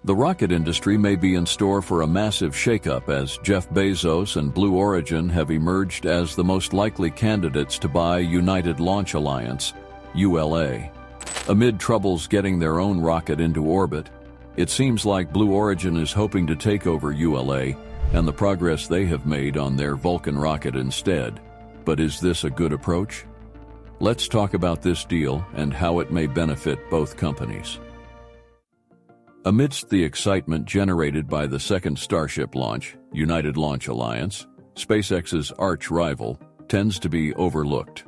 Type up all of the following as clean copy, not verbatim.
The rocket industry may be in store for a massive shakeup as Jeff Bezos and Blue Origin have emerged as the most likely candidates to buy United Launch Alliance, ULA. Amid troubles getting their own rocket into orbit, it seems like Blue Origin is hoping to take over ULA and the progress they have made on their Vulcan rocket instead. But is this a good approach? Let's talk about this deal and how it may benefit both companies. Amidst the excitement generated by the second Starship launch, United Launch Alliance, SpaceX's arch-rival, tends to be overlooked.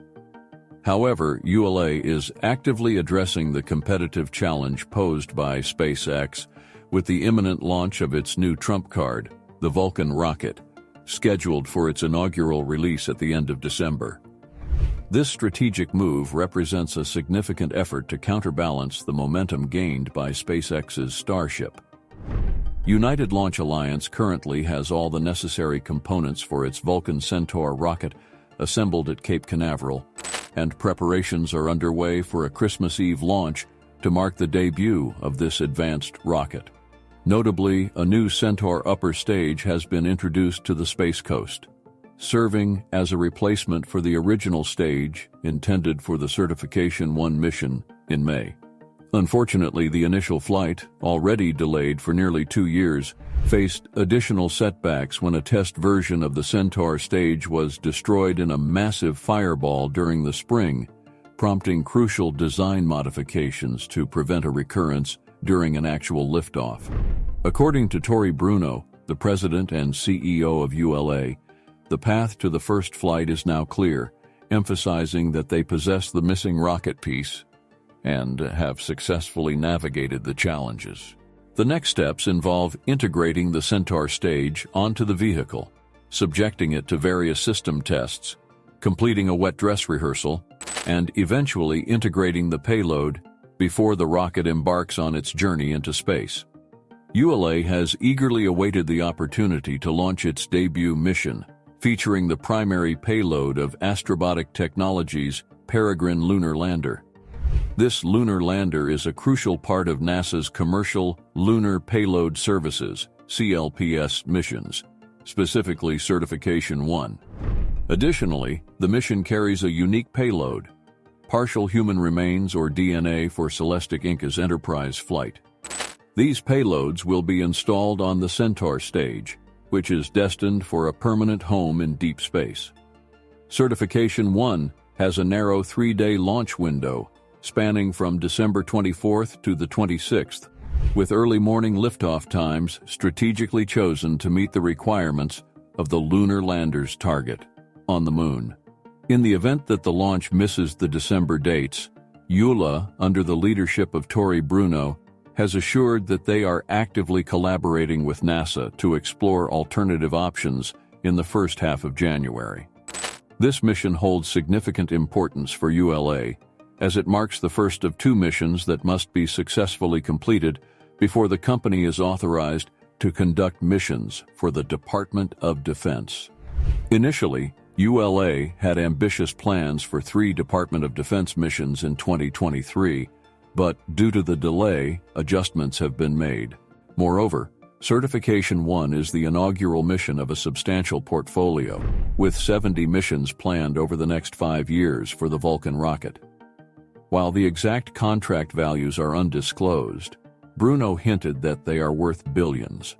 However, ULA is actively addressing the competitive challenge posed by SpaceX with the imminent launch of its new trump card, the Vulcan rocket, scheduled for its inaugural release at the end of December. This strategic move represents a significant effort to counterbalance the momentum gained by SpaceX's Starship. United Launch Alliance currently has all the necessary components for its Vulcan Centaur rocket assembled at Cape Canaveral, and preparations are underway for a Christmas Eve launch to mark the debut of this advanced rocket. Notably, a new Centaur upper stage has been introduced to the Space Coast, serving as a replacement for the original stage intended for the Certification 1 mission in May. Unfortunately, the initial flight, already delayed for nearly 2 years, faced additional setbacks when a test version of the Centaur stage was destroyed in a massive fireball during the spring, prompting crucial design modifications to prevent a recurrence during an actual liftoff. According to Tory Bruno, the president and CEO of ULA, the path to the first flight is now clear, emphasizing that they possess the missing rocket piece and have successfully navigated the challenges. The next steps involve integrating the Centaur stage onto the vehicle, subjecting it to various system tests, completing a wet dress rehearsal, and eventually integrating the payload before the rocket embarks on its journey into space. ULA has eagerly awaited the opportunity to launch its debut mission, featuring the primary payload of Astrobotic Technology's Peregrine lunar lander. This lunar lander is a crucial part of NASA's commercial Lunar Payload Services (CLPS) missions, specifically Certification 1. Additionally, the mission carries a unique payload, partial human remains or DNA for Celestic Inc's Enterprise flight. These payloads will be installed on the Centaur stage, which is destined for a permanent home in deep space. Certification 1 has a narrow 3-day launch window spanning from December 24th to the 26th, with early morning liftoff times strategically chosen to meet the requirements of the lunar lander's target on the Moon. In the event that the launch misses the December dates, ULA, under the leadership of Tory Bruno, has assured that they are actively collaborating with NASA to explore alternative options in the first half of January. This mission holds significant importance for ULA, as it marks the first of 2 missions that must be successfully completed before the company is authorized to conduct missions for the Department of Defense. Initially, ULA had ambitious plans for 3 Department of Defense missions in 2023, but due to the delay, adjustments have been made. Moreover, Certification 1 is the inaugural mission of a substantial portfolio, with 70 missions planned over the next 5 years for the Vulcan rocket. While the exact contract values are undisclosed, Bruno hinted that they are worth billions.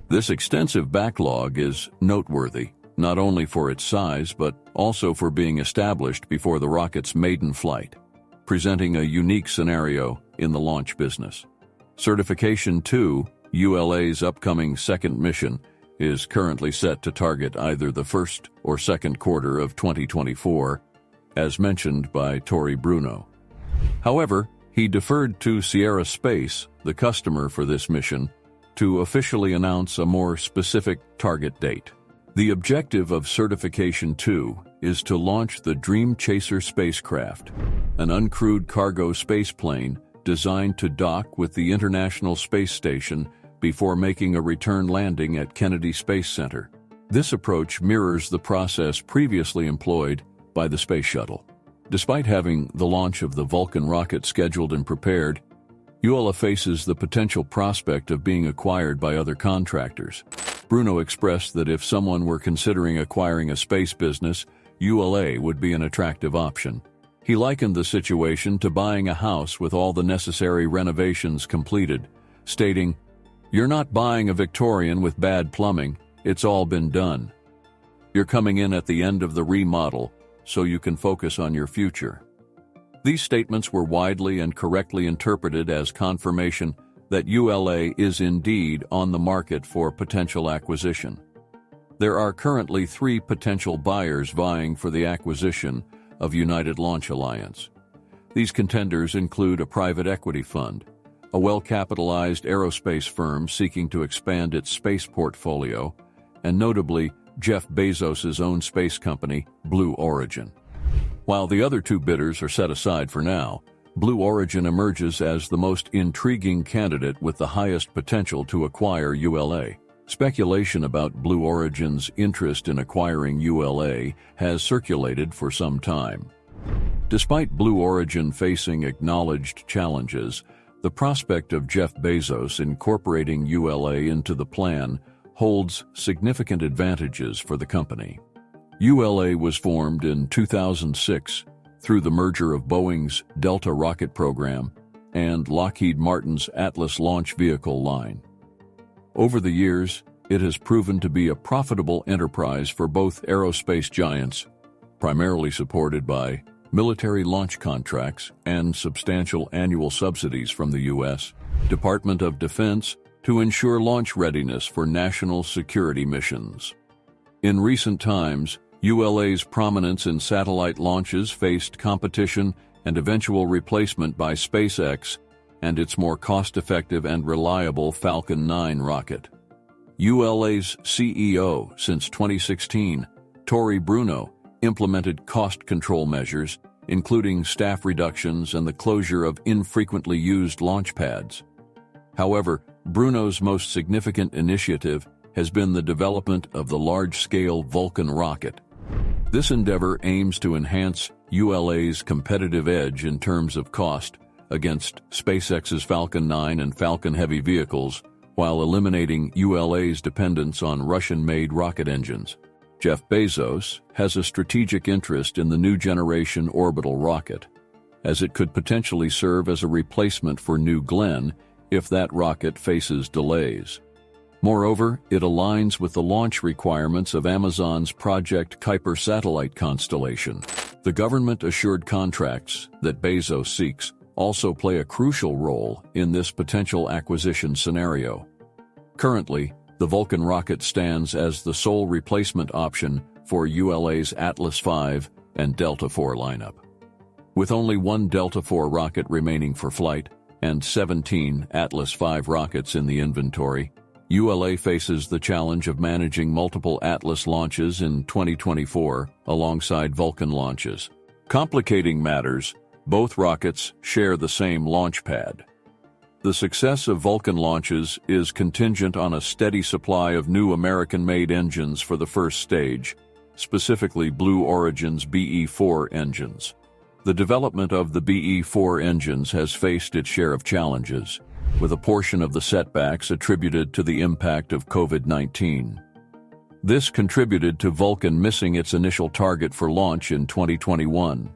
This extensive backlog is noteworthy, not only for its size but also for being established before the rocket's maiden flight, presenting a unique scenario in the launch business. Certification 2, ULA's upcoming second mission, is currently set to target either the first or second quarter of 2024, as mentioned by Tory Bruno. However, he deferred to Sierra Space, the customer for this mission, to officially announce a more specific target date. The objective of Certification 2 is to launch the Dreamchaser spacecraft, an uncrewed cargo spaceplane designed to dock with the International Space Station before making a return landing at Kennedy Space Center. This approach mirrors the process previously employed by the Space Shuttle. Despite having the launch of the Vulcan rocket scheduled and prepared, ULA faces the potential prospect of being acquired by other contractors. Bruno expressed that if someone were considering acquiring a space business, ULA would be an attractive option. He likened the situation to buying a house with all the necessary renovations completed, stating, "You're not buying a Victorian with bad plumbing, it's all been done. You're coming in at the end of the remodel, so you can focus on your future." These statements were widely and correctly interpreted as confirmation that ULA is indeed on the market for potential acquisition. There are currently 3 potential buyers vying for the acquisition of United Launch Alliance. These contenders include a private equity fund, a well-capitalized aerospace firm seeking to expand its space portfolio, and notably Jeff Bezos' own space company, Blue Origin. While the other 2 bidders are set aside for now, Blue Origin emerges as the most intriguing candidate with the highest potential to acquire ULA. Speculation about Blue Origin's interest in acquiring ULA has circulated for some time. Despite Blue Origin facing acknowledged challenges, the prospect of Jeff Bezos incorporating ULA into the plan holds significant advantages for the company. ULA was formed in 2006 through the merger of Boeing's Delta rocket program and Lockheed Martin's Atlas launch vehicle line. Over the years, it has proven to be a profitable enterprise for both aerospace giants, primarily supported by military launch contracts and substantial annual subsidies from the U.S. Department of Defense to ensure launch readiness for national security missions. In recent times, ULA's prominence in satellite launches faced competition and eventual replacement by SpaceX and its more cost-effective and reliable Falcon 9 rocket. ULA's CEO since 2016, Tory Bruno, implemented cost control measures, including staff reductions and the closure of infrequently used launch pads. However, Bruno's most significant initiative has been the development of the large-scale Vulcan rocket. This endeavor aims to enhance ULA's competitive edge in terms of cost against SpaceX's Falcon 9 and Falcon Heavy vehicles, while eliminating ULA's dependence on Russian-made rocket engines. Jeff Bezos has a strategic interest in the new generation orbital rocket, as it could potentially serve as a replacement for New Glenn if that rocket faces delays. Moreover, it aligns with the launch requirements of Amazon's Project Kuiper satellite constellation. The government-assured contracts that Bezos seeks also play a crucial role in this potential acquisition scenario. Currently, the Vulcan rocket stands as the sole replacement option for ULA's Atlas V and Delta IV lineup. With only 1 Delta IV rocket remaining for flight and 17 Atlas V rockets in the inventory, ULA faces the challenge of managing multiple Atlas launches in 2024 alongside Vulcan launches. Complicating matters, both rockets share the same launch pad. The success of Vulcan launches is contingent on a steady supply of new American-made engines for the first stage, specifically Blue Origin's BE-4 engines. The development of the BE-4 engines has faced its share of challenges, with a portion of the setbacks attributed to the impact of COVID-19. This contributed to Vulcan missing its initial target for launch in 2021.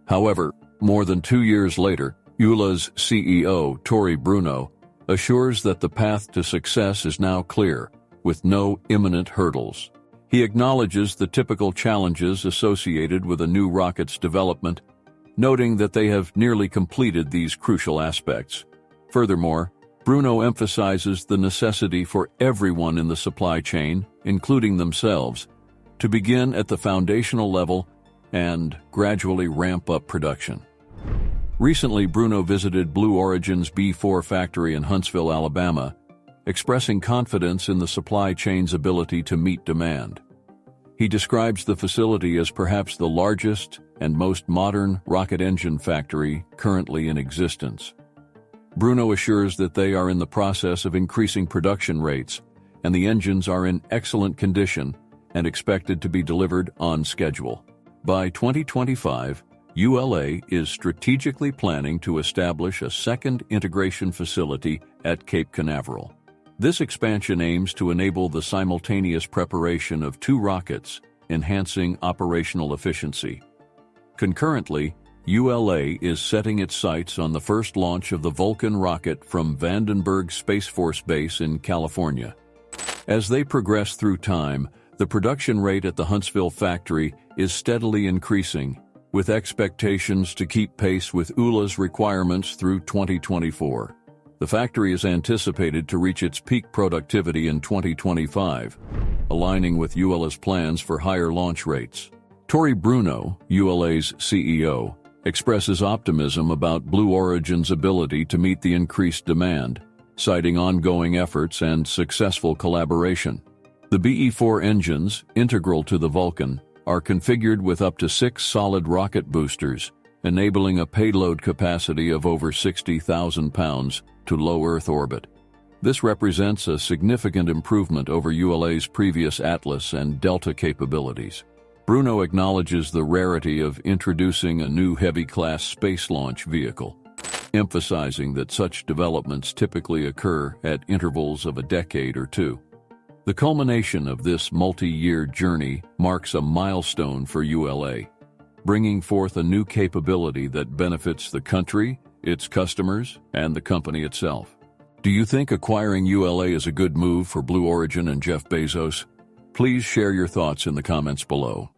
However, more than 2 years later, ULA's CEO, Tory Bruno, assures that the path to success is now clear, with no imminent hurdles. He acknowledges the typical challenges associated with a new rocket's development, noting that they have nearly completed these crucial aspects. Furthermore, Bruno emphasizes the necessity for everyone in the supply chain, including themselves, to begin at the foundational level and gradually ramp up production. Recently, Bruno visited Blue Origin's B-4 factory in Huntsville, Alabama, expressing confidence in the supply chain's ability to meet demand. He describes the facility as perhaps the largest and most modern rocket engine factory currently in existence. Bruno assures that they are in the process of increasing production rates, and the engines are in excellent condition and expected to be delivered on schedule. By 2025, ULA is strategically planning to establish a second integration facility at Cape Canaveral. This expansion aims to enable the simultaneous preparation of 2 rockets, enhancing operational efficiency. Concurrently, ULA is setting its sights on the first launch of the Vulcan rocket from Vandenberg Space Force Base in California. As they progress through time, the production rate at the Huntsville factory is steadily increasing, with expectations to keep pace with ULA's requirements through 2024. The factory is anticipated to reach its peak productivity in 2025, aligning with ULA's plans for higher launch rates. Tori Bruno, ULA's CEO, expresses optimism about Blue Origin's ability to meet the increased demand, citing ongoing efforts and successful collaboration. The BE-4 engines, integral to the Vulcan, are configured with up to 6 solid rocket boosters, enabling a payload capacity of over 60,000 pounds to low Earth orbit. This represents a significant improvement over ULA's previous Atlas and Delta capabilities. Bruno acknowledges the rarity of introducing a new heavy-class space launch vehicle, emphasizing that such developments typically occur at intervals of a decade or 2. The culmination of this multi-year journey marks a milestone for ULA, bringing forth a new capability that benefits the country, its customers, and the company itself. Do you think acquiring ULA is a good move for Blue Origin and Jeff Bezos? Please share your thoughts in the comments below.